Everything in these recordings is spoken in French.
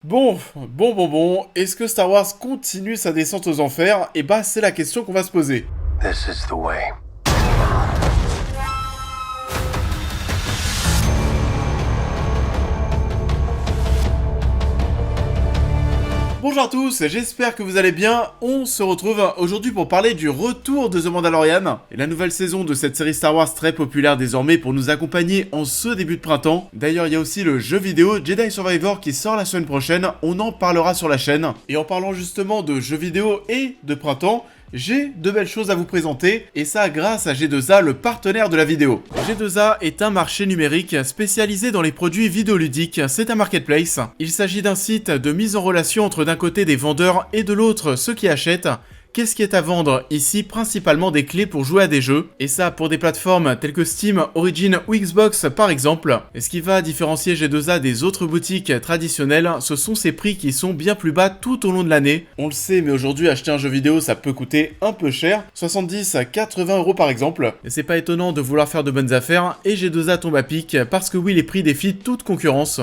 Bon, est-ce que Star Wars continue sa descente aux enfers? Et bah, c'est la question qu'on va se poser. This is the way. Bonjour à tous, j'espère que vous allez bien. On se retrouve aujourd'hui pour parler du retour de The Mandalorian et la nouvelle saison de cette série Star Wars très populaire désormais pour nous accompagner en ce début de printemps. D'ailleurs, il y a aussi le jeu vidéo Jedi Survivor qui sort la semaine prochaine, on en parlera sur la chaîne. Et en parlant justement de jeux vidéo et de printemps, j'ai de belles choses à vous présenter, et ça grâce à G2A, le partenaire de la vidéo. G2A est un marché numérique spécialisé dans les produits vidéoludiques, c'est un marketplace. Il s'agit d'un site de mise en relation entre d'un côté des vendeurs et de l'autre ceux qui achètent. Qu'est-ce qui est à vendre? Ici, principalement des clés pour jouer à des jeux, et ça pour des plateformes telles que Steam, Origin ou Xbox par exemple. Et ce qui va différencier G2A des autres boutiques traditionnelles, ce sont ses prix qui sont bien plus bas tout au long de l'année. On le sait, mais aujourd'hui acheter un jeu vidéo ça peut coûter un peu cher, 70 à 80 € par exemple. Et c'est pas étonnant de vouloir faire de bonnes affaires, et G2A tombe à pic, parce que oui, les prix défient toute concurrence.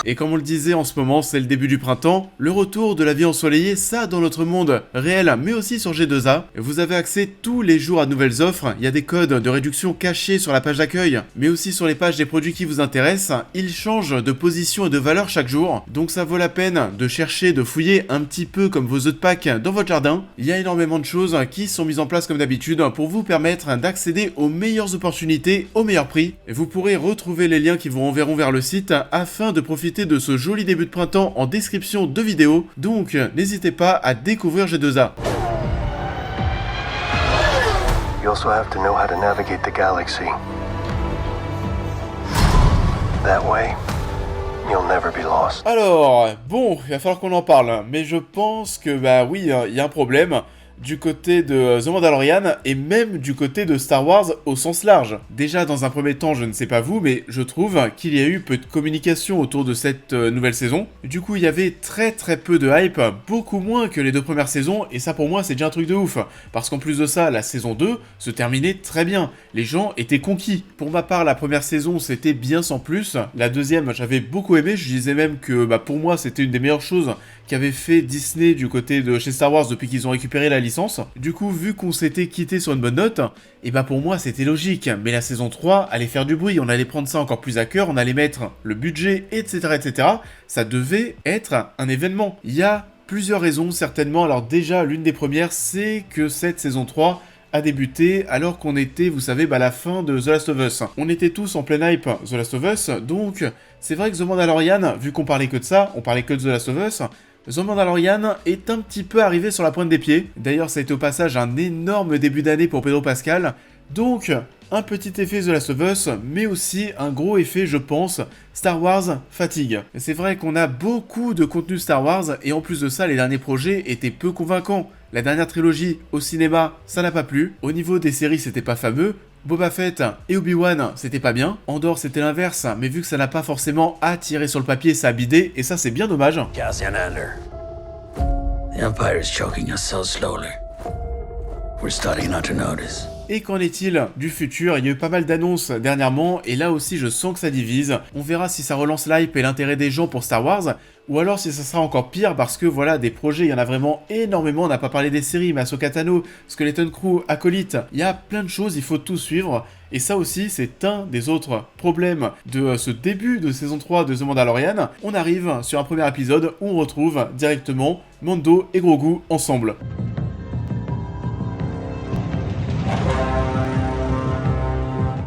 Et comme on le disait en ce moment, c'est le début du printemps, le retour de la vie ensoleillée, ça dans notre monde réel, mais aussi sur G2A. Vous avez accès tous les jours à de nouvelles offres, il y a des codes de réduction cachés sur la page d'accueil, mais aussi sur les pages des produits qui vous intéressent. Ils changent de position et de valeur chaque jour, donc ça vaut la peine de chercher, de fouiller un petit peu comme vos œufs de Pâques dans votre jardin. Il y a énormément de choses qui sont mises en place comme d'habitude pour vous permettre d'accéder aux meilleures opportunités au meilleur prix. Et vous pourrez retrouver les liens qui vous renverront vers le site afin de profiter de ce joli début de printemps en description de vidéo, donc n'hésitez pas à découvrir G2A. You also have to know how to navigate the galaxy. That way, you'll never be lost. Alors, bon, il va falloir qu'on en parle, mais je pense que bah oui, il y a un problème du côté de The Mandalorian et même du côté de Star Wars au sens large. Déjà dans un premier temps, je ne sais pas vous, mais je trouve qu'il y a eu peu de communication autour de cette nouvelle saison. Du coup, il y avait très peu de hype, beaucoup moins que les deux premières saisons, et ça pour moi c'est déjà un truc de ouf. Parce qu'en plus de ça, la saison 2 se terminait très bien. Les gens étaient conquis. Pour ma part, la première saison c'était bien sans plus. La deuxième, j'avais beaucoup aimé, je disais même que pour moi c'était une des meilleures choses qu'avait fait Disney du côté de chez Star Wars depuis qu'ils ont récupéré la licence. Du coup, vu qu'on s'était quitté sur une bonne note, et pour moi c'était logique, mais la saison 3 allait faire du bruit, on allait prendre ça encore plus à cœur, on allait mettre le budget, etc. Ça devait être un événement. Il y a plusieurs raisons certainement. Alors déjà, l'une des premières, c'est que cette saison 3 a débuté alors qu'on était, vous savez, à la fin de The Last of Us. On était tous en pleine hype The Last of Us, donc c'est vrai que The Mandalorian, vu qu'on parlait que de ça, on parlait que de The Last of Us, The Mandalorian est un petit peu arrivé sur la pointe des pieds. D'ailleurs, ça a été au passage un énorme début d'année pour Pedro Pascal. Donc, un petit effet The Last of Us, mais aussi un gros effet, je pense, Star Wars fatigue. C'est vrai qu'on a beaucoup de contenu Star Wars, et en plus de ça, les derniers projets étaient peu convaincants. La dernière trilogie au cinéma, ça n'a pas plu. Au niveau des séries, c'était pas fameux. Boba Fett et Obi-Wan, c'était pas bien. Andor, c'était l'inverse, mais vu que ça n'a pas forcément attiré sur le papier, ça a bidé, et ça c'est bien dommage. Cassian Andor. The Empire is choking us so slowly. We're starting not to notice. Et qu'en est-il du futur? Il y a eu pas mal d'annonces dernièrement, et là aussi je sens que ça divise. On verra si ça relance l'hype et l'intérêt des gens pour Star Wars, ou alors si ça sera encore pire, parce que voilà, des projets, il y en a vraiment énormément. On n'a pas parlé des séries, mais Ahsoka Tano, Skeleton Crew, Acolyte, il y a plein de choses, il faut tout suivre. Et ça aussi, c'est un des autres problèmes de ce début de saison 3 de The Mandalorian. On arrive sur un premier épisode où on retrouve directement Mando et Grogu ensemble.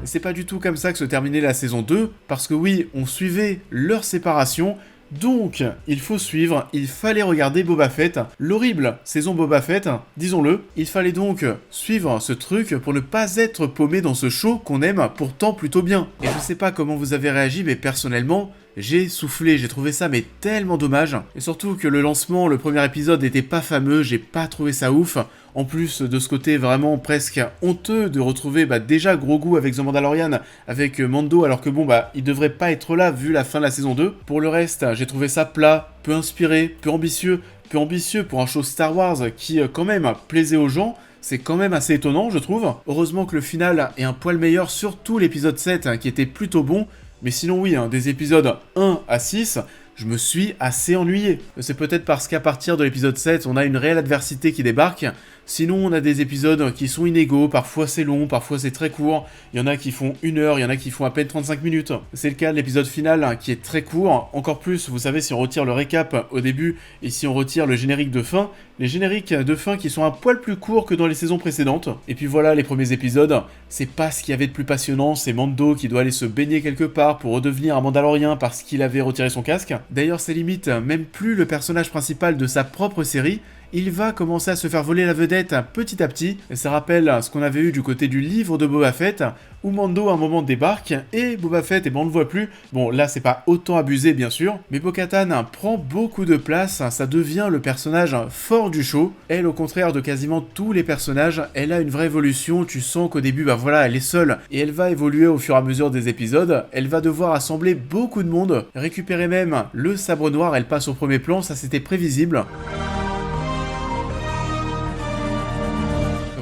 C'est pas du tout comme ça que se terminait la saison 2, parce que oui, on suivait leur séparation, donc il faut suivre, il fallait regarder Boba Fett, l'horrible saison Boba Fett, disons-le. Il fallait donc suivre ce truc pour ne pas être paumé dans ce show qu'on aime pourtant plutôt bien. Et je sais pas comment vous avez réagi, mais personnellement, j'ai soufflé, j'ai trouvé ça mais tellement dommage. Et surtout que le lancement, le premier épisode n'était pas fameux, j'ai pas trouvé ça ouf. En plus de ce côté vraiment presque honteux de retrouver déjà Grogu avec The Mandalorian, avec Mando, alors que il devrait pas être là vu la fin de la saison 2. Pour le reste, j'ai trouvé ça plat, peu inspiré, peu ambitieux pour un show Star Wars qui quand même plaisait aux gens. C'est quand même assez étonnant, je trouve. Heureusement que le final est un poil meilleur, surtout l'épisode 7 qui était plutôt bon. Mais sinon oui, des épisodes 1 à 6, je me suis assez ennuyé. C'est peut-être parce qu'à partir de l'épisode 7, on a une réelle adversité qui débarque. Sinon, on a des épisodes qui sont inégaux, parfois c'est long, parfois c'est très court. Il y en a qui font 1 heure, il y en a qui font à peine 35 minutes. C'est le cas de l'épisode final qui est très court. Encore plus, vous savez, si on retire le récap au début et si on retire le générique de fin, les génériques de fin qui sont un poil plus courts que dans les saisons précédentes. Et puis voilà, les premiers épisodes, c'est pas ce qu'il y avait de plus passionnant, c'est Mando qui doit aller se baigner quelque part pour redevenir un Mandalorien parce qu'il avait retiré son casque. D'ailleurs, c'est limite même plus le personnage principal de sa propre série. Il va commencer à se faire voler la vedette petit à petit, et ça rappelle ce qu'on avait eu du côté du livre de Boba Fett, où Mando à un moment débarque, et Boba Fett, et ben on le voit plus. Bon, là c'est pas autant abusé bien sûr, mais Bo-Katan prend beaucoup de place, ça devient le personnage fort du show. Elle, au contraire de quasiment tous les personnages, elle a une vraie évolution, tu sens qu'au début, bah voilà, elle est seule, et elle va évoluer au fur et à mesure des épisodes, elle va devoir assembler beaucoup de monde, récupérer même le sabre noir, elle passe au premier plan, ça c'était prévisible.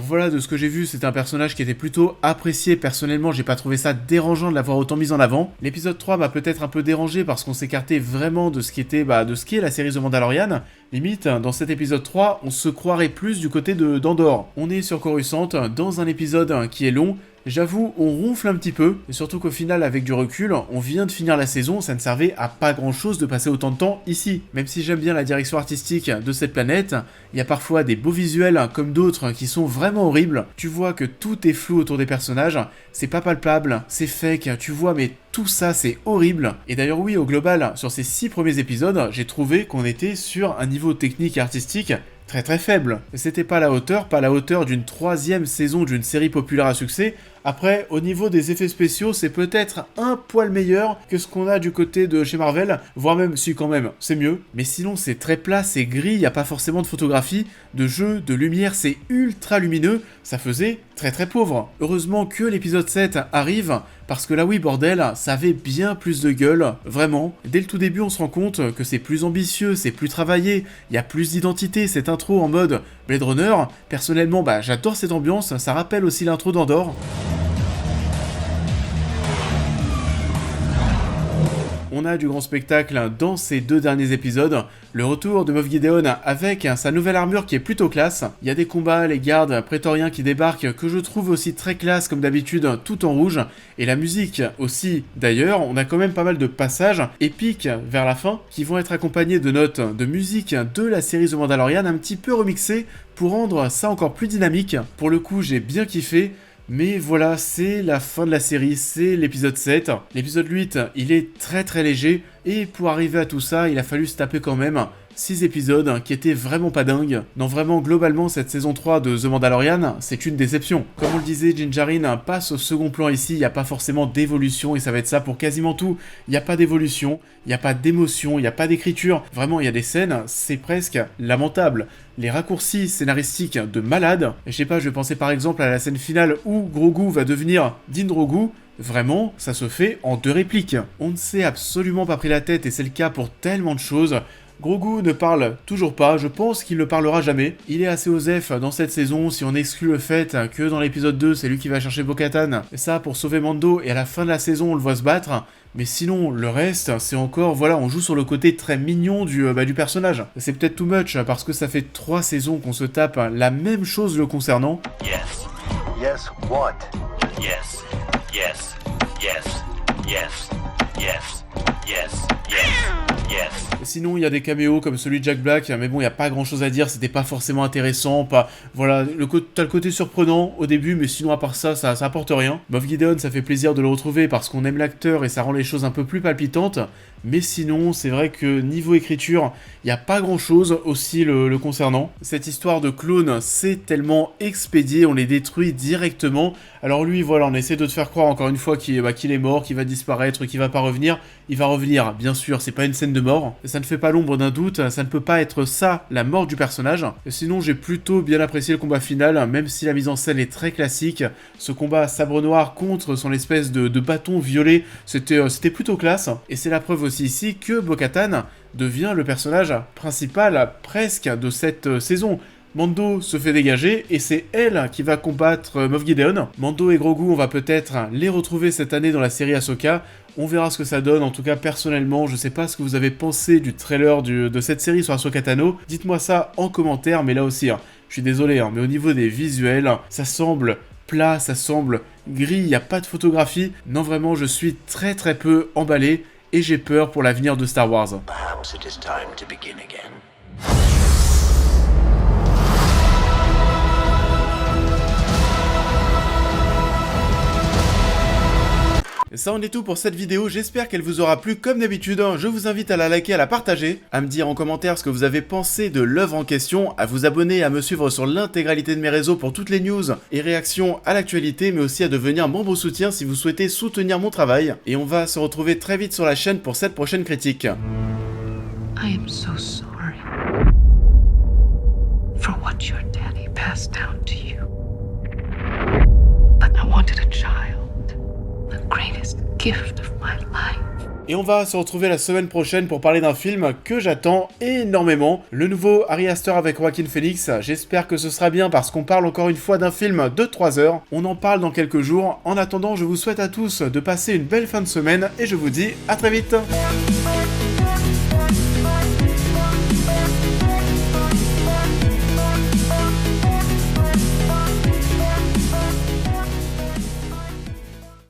Voilà, de ce que j'ai vu, c'était un personnage qui était plutôt apprécié. Personnellement, j'ai pas trouvé ça dérangeant de l'avoir autant mis en avant. L'épisode 3 m'a peut-être un peu dérangé parce qu'on s'écartait vraiment de ce qui était, de ce qui est la série The Mandalorian. Limite, dans cet épisode 3, on se croirait plus du côté d'Andorre. On est sur Coruscant, dans un épisode qui est long. J'avoue, on ronfle un petit peu, et surtout qu'au final, avec du recul, on vient de finir la saison, ça ne servait à pas grand chose de passer autant de temps ici. Même si j'aime bien la direction artistique de cette planète, il y a parfois des beaux visuels comme d'autres qui sont vraiment horribles. Tu vois que tout est flou autour des personnages, c'est pas palpable, c'est fake, tu vois, mais tout ça c'est horrible. Et d'ailleurs oui, au global, sur ces 6 premiers épisodes, j'ai trouvé qu'on était sur un niveau technique et artistique très très faible. C'était pas à la hauteur d'une 3e saison d'une série populaire à succès. Après, au niveau des effets spéciaux, c'est peut-être un poil meilleur que ce qu'on a du côté de chez Marvel, voire même, si quand même, c'est mieux. Mais sinon, c'est très plat, c'est gris, il n'y a pas forcément de photographie, de jeu, de lumière, c'est ultra lumineux, ça faisait très très pauvre. Heureusement que l'épisode 7 arrive, parce que là oui, bordel, ça avait bien plus de gueule, vraiment. Dès le tout début, on se rend compte que c'est plus ambitieux, c'est plus travaillé, il y a plus d'identité, cette intro en mode Blade Runner. Personnellement, j'adore cette ambiance, ça rappelle aussi l'intro d'Andorre. On a du grand spectacle dans ces 2 derniers épisodes. Le retour de Moff Gideon avec sa nouvelle armure qui est plutôt classe. Il y a des combats, les gardes prétoriens qui débarquent que je trouve aussi très classe comme d'habitude, tout en rouge. Et la musique aussi. D'ailleurs, on a quand même pas mal de passages épiques vers la fin qui vont être accompagnés de notes de musique de la série The Mandalorian un petit peu remixées pour rendre ça encore plus dynamique. Pour le coup, j'ai bien kiffé. Mais voilà, c'est la fin de la série, c'est l'épisode 7. L'épisode 8, il est très très léger, et pour arriver à tout ça, il a fallu se taper quand même 6 épisodes qui étaient vraiment pas dingues. Non, vraiment, globalement, cette saison 3 de The Mandalorian, c'est une déception. Comme on le disait, Din Djarin passe au second plan ici, il n'y a pas forcément d'évolution, et ça va être ça pour quasiment tout. Il n'y a pas d'évolution, il n'y a pas d'émotion, il n'y a pas d'écriture. Vraiment, il y a des scènes, c'est presque lamentable. Les raccourcis scénaristiques de malade. Je sais pas, je vais penser par exemple à la scène finale où Grogu va devenir Din Grogu. Vraiment, ça se fait en 2 répliques. On ne s'est absolument pas pris la tête, et c'est le cas pour tellement de choses. Grogu ne parle toujours pas, je pense qu'il ne parlera jamais. Il est assez osef dans cette saison si on exclut le fait que dans l'épisode 2, c'est lui qui va chercher Bo-Katan. Et ça pour sauver Mando, et à la fin de la saison, on le voit se battre. Mais sinon, le reste, c'est encore, voilà, on joue sur le côté très mignon du personnage. C'est peut-être too much, parce que ça fait 3 saisons qu'on se tape la même chose le concernant. Yes. Yes, what? Yes. Yes. Yes. Yes. Yes. Yes. Yes. Yes. Sinon, il y a des caméos comme celui de Jack Black, mais bon, il n'y a pas grand chose à dire, c'était pas forcément intéressant, voilà, t'as le côté surprenant au début, mais sinon, à part ça, ça apporte rien. Moff Gideon, ça fait plaisir de le retrouver parce qu'on aime l'acteur et ça rend les choses un peu plus palpitantes, mais sinon, c'est vrai que niveau écriture, il n'y a pas grand chose aussi le concernant. Cette histoire de clone, c'est tellement expédié, on les détruit directement. Alors lui, voilà, on essaie de te faire croire encore une fois qu'il est mort, qu'il va disparaître, qu'il va pas revenir. Il va revenir, bien sûr, c'est pas une scène de mort. Ça ne fait pas l'ombre d'un doute, ça ne peut pas être ça, la mort du personnage. Sinon, j'ai plutôt bien apprécié le combat final, même si la mise en scène est très classique. Ce combat sabre noir contre son espèce de bâton violet, c'était plutôt classe. Et c'est la preuve aussi ici que Bo-Katan devient le personnage principal presque de cette saison. Mando se fait dégager et c'est elle qui va combattre Moff Gideon. Mando et Grogu, on va peut-être les retrouver cette année dans la série Ahsoka. On verra ce que ça donne. En tout cas, personnellement, je sais pas ce que vous avez pensé du trailer de cette série sur Ahsoka Tano. Dites-moi ça en commentaire, mais là aussi, je suis désolé, mais au niveau des visuels, ça semble plat, ça semble gris, il n'y a pas de photographie. Non, vraiment, je suis très peu emballé et j'ai peur pour l'avenir de Star Wars. Perhaps it is time to begin again. Et ça en est tout pour cette vidéo, j'espère qu'elle vous aura plu comme d'habitude, je vous invite à la liker, à la partager, à me dire en commentaire ce que vous avez pensé de l'œuvre en question, à vous abonner, à me suivre sur l'intégralité de mes réseaux pour toutes les news et réactions à l'actualité, mais aussi à devenir membre soutien si vous souhaitez soutenir mon travail. Et on va se retrouver très vite sur la chaîne pour cette prochaine critique. I am so sorry for what your daddy passed down to you. But I wanted a child, the greatest gift of my life. Et on va se retrouver la semaine prochaine pour parler d'un film que j'attends énormément, le nouveau Ari Aster avec Joaquin Phoenix. J'espère que ce sera bien parce qu'on parle encore une fois d'un film de 3 heures. On en parle dans quelques jours. En attendant, je vous souhaite à tous de passer une belle fin de semaine et je vous dis à très vite.